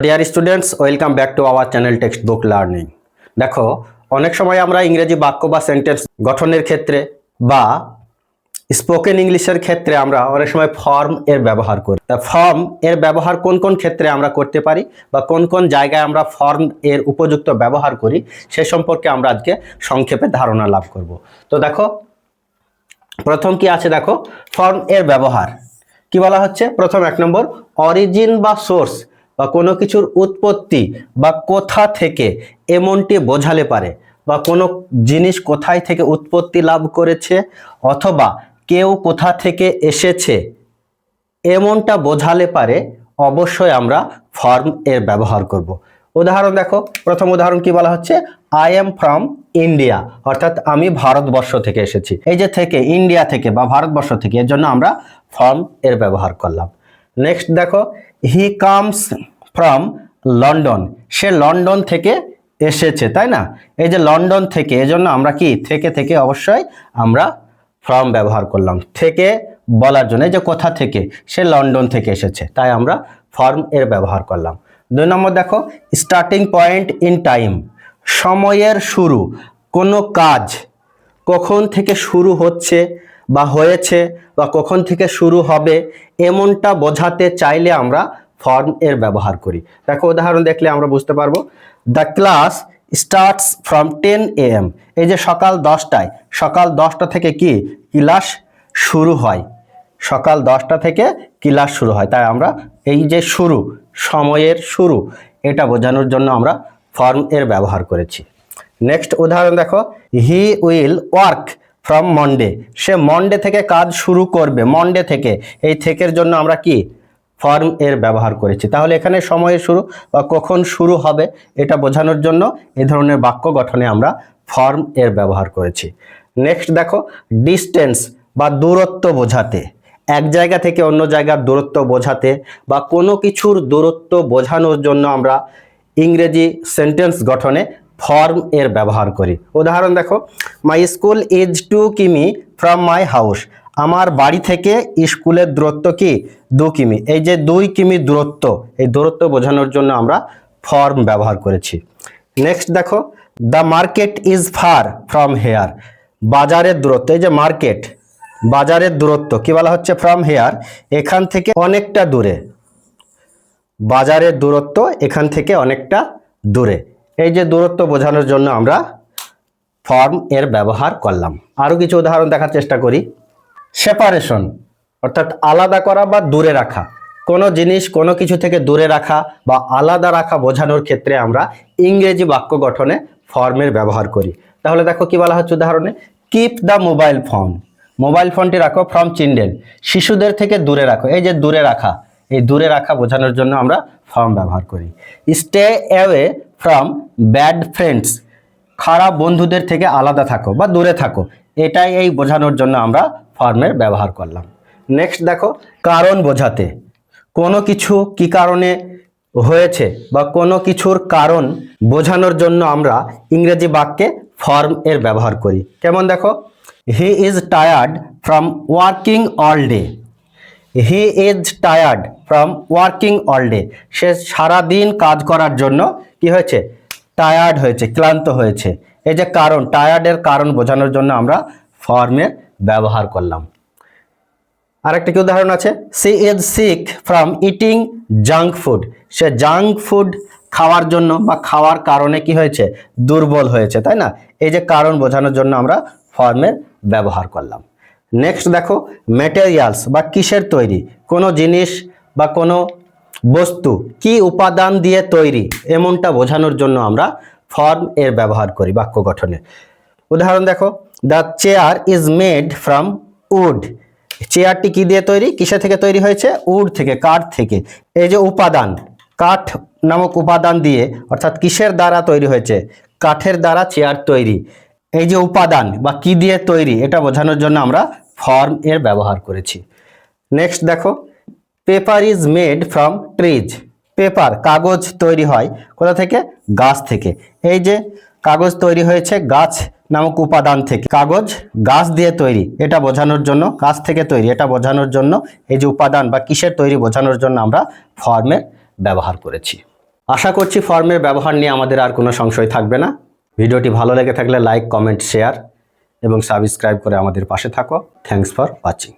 Dear students, welcome back to our channel text book learning. দেখো, অনেক সময় আমরা ইংরেজি বাক্য বা সেন্টেন্স গঠনের ক্ষেত্রে বা স্পোকেন ইংলিশের ক্ষেত্রে আমরা অনেক সময় ফর্ম এর ব্যবহার করি। ফর্ম এর ব্যবহার কোন কোন ক্ষেত্রে আমরা করতে পারি বা কোন কোন জায়গায় আমরা ফর্ম এর উপযুক্ত ব্যবহার করি সে সম্পর্কে আমরা আজকে সংক্ষেপে ধারণা লাভ করব। তো দেখো, প্রথম কি আছে, দেখো ফর্ম এর ব্যবহার কি বলা হচ্ছে। প্রথম 1 নম্বর, অরিজিন বা সোর্স বা কোনো কিছুর উৎপত্তি বা কোথা থেকে এমনটি বোঝালে পারে, বা কোনো জিনিস কোথায় থেকে উৎপত্তি লাভ করেছে অথবা কেউ কোথা থেকে এসেছে এমনটা বোঝালে পারে অবশ্যই আমরা ফর্ম এর ব্যবহার করব। উদাহরণ দেখো, প্রথম উদাহরণ কি বলা হচ্ছে, আই এম ফ্রম ইন্ডিয়া, অর্থাৎ আমি ভারতবর্ষ থেকে এসেছি। এই যে থেকে, ইন্ডিয়া থেকে বা ভারতবর্ষ থেকে, এর জন্য আমরা ফ্রম এর ব্যবহার করলাম। নেক্সট দেখো, he comes from London, say London থেকে এসেছে, তাই না। এই যে লন্ডন থেকে, এজন্য আমরা কি থেকে থেকে অবশ্যই আমরা ফ্রম ব্যবহার করলাম থেকে বলার জন্য। এই যে কোথা থেকে, সে লন্ডন থেকে এসেছে, তাই আমরা ফর্ম এর ব্যবহার করলাম। 2 নম্বর দেখো, স্টার্টিং পয়েন্ট ইন টাইম, সময়ের শুরু, কোনো কাজ কখন থেকে শুরু হচ্ছে বা হয়েছে বা কখন থেকে শুরু হবে এমনটা বোঝাতে চাইলে আমরা ফর্ম এর ব্যবহার করি। দেখো, উদাহরণ দেখলে আমরা বুঝতে পারবো। The class starts from 10 AM, এই যে সকাল 10টায়, সকাল 10টা থেকে কি ক্লাস শুরু হয়, সকাল 10টা থেকে ক্লাস শুরু হয়, তাই আমরা এই যে শুরু, সময়ের শুরু, এটা বোঝানোর জন্য আমরা ফর্ম এর ব্যবহার করেছি। নেক্সট উদাহরণ দেখো, he will work from Monday, say Monday থেকে কাজ শুরু করবে, মন্ডে থেকে, এই থেকের জন্য আমরা কি ফর্ম এর ব্যবহার করেছি। তাহলে এখানে সময়ের শুরু বা কখন শুরু হবে এটা বোঝানোর জন্য এই ধরনের বাক্য গঠনে আমরা ফর্ম এর ব্যবহার করেছি। নেক্সট দেখো, ডিস্টেন্স বা দূরত্ব বোঝাতে, এক জায়গা থেকে অন্য জায়গার দূরত্ব বোঝাতে বা কোনো কিছুর দূরত্ব বোঝানোর জন্য আমরা ইংরেজি সেন্টেন্স গঠনে ফর্ম এর ব্যবহার করি। উদাহরণ দেখো, মাই স্কুল ইজ 2 কিমি ফ্রম মাই হাউস, আমার বাড়ি থেকে স্কুলের দূরত্ব কি 2 কিমি। এই যে 2 কিমি দূরত্ব, এই দূরত্ব বোঝানোর জন্য আমরা ফর্ম ব্যবহার করেছি। নেক্সট দেখো, the market is far from here, বাজারের দূরত্ব, এই যে মার্কেট, বাজারের দূরত্ব কি বলা হচ্ছে, ফ্রম হেয়ার, এখান থেকে অনেকটা দূরে, বাজারের দূরত্ব এখান থেকে অনেকটা দূরে, এই যে দূরত্ব বোঝানোর জন্য আমরা ফর্ম এর ব্যবহার করলাম। আরো কিছু উদাহরণ দেখার চেষ্টা করি। সেপারেশন অর্থাৎ আলাদা করা বা দূরে রাখা, কোনো জিনিস কোনো কিছু থেকে দূরে রাখা বা আলাদা রাখা বোঝানোর ক্ষেত্রে আমরা ইংরেজি বাক্য গঠনে ফর্মের ব্যবহার করি। তাহলে দেখো কি বলা হচ্ছে উদাহরণে, keep the mobile phone, mobile ফোনটি রাখো ফ্রম চিলড্রেন, শিশুদের থেকে দূরে রাখো, এই যে দূরে রাখা, এই দূরে রাখা বোঝানোর জন্য আমরা ফর্ম ব্যবহার করি। Stay away from bad friends, খারাপ বন্ধুদের থেকে আলাদা থাকো বা দূরে থাকো, এটাই এই বোঝানোর জন্য আমরা ফর্মের ব্যবহার করলাম। নেক্সট দেখো, কারণ বোঝাতে, কোনো কিছু কি কারণে হয়েছে বা কোনো কিছুর কারণ বোঝানোর জন্য আমরা ইংরেজি বাক্যে ফর্ম এর ব্যবহার করি। কেমন দেখো, he is tired from working all day, he is tired from working all day, সে সারাদিন কাজ করার জন্য কি হয়েছে, টায়ার্ড হয়েছে, ক্লান্ত হয়েছে। এই যে কারণ, টায়ার্ডের কারণ বোঝানোর জন্য আমরা ফর্মের ব্যবহার করলাম। আরেকটা কি উদাহরণ আছে, she is sick from eating junk food, সে জাঙ্ক ফুড খাওয়ার জন্য বা খাওয়ার কারণে কি হয়েছে, দুর্বল হয়েছে, তাই না। এই যে কারণ বোঝানোর জন্য আমরা ফর্মের ব্যবহার করলাম। নেক্সট দেখো, ম্যাটেরিয়ালস বা কিসের তৈরি, কোনো জিনিস বা কোনো বস্তু কি উপাদান দিয়ে তৈরি এমনটা বোঝানোর জন্য আমরা ফর্ম এর ব্যবহার করি বাক্য গঠনে। উদাহরণ দেখো, the chair is made from would, চেয়ারটি কি দিয়ে তৈরি, কিসে থেকে তৈরি হয়েছে, উড থেকে, কাঠ থেকে। এই যে উপাদান, কাঠ নামক উপাদান দিয়ে, অর্থাৎ কিসের দ্বারা তৈরি হয়েছে, কাঠের দ্বারা চেয়ার তৈরি। এই যে উপাদান বা কি দিয়ে তৈরি এটা বোঝানোর জন্য আমরা ফর্ম এর ব্যবহার করেছি। নেক্সট দেখো, paper is made from trees, paper কাগজ তৈরি হয় কোথা থেকে, গাছ থেকে। এই যে কাগজ তৈরি হয়েছে গাছ নামক উপাদান থেকে, কাগজ গাছ দিয়ে তৈরি, এটা বোঝানোর জন্য, গাছ থেকে তৈরি এটা বোঝানোর জন্য, এই যে উপাদান বা কিসের তৈরি বোঝানোর জন্য আমরা ফর্মের ব্যবহার করেছি। আশা করছি ফর্মের ব্যবহার নিয়ে আমাদের আর কোনো সংশয় থাকবে না। ভিডিওটি ভালো লেগে থাকলে লাইক, কমেন্ট, শেয়ার এবং সাবস্ক্রাইব করে আমাদের পাশে থাকো। Thanks for watching.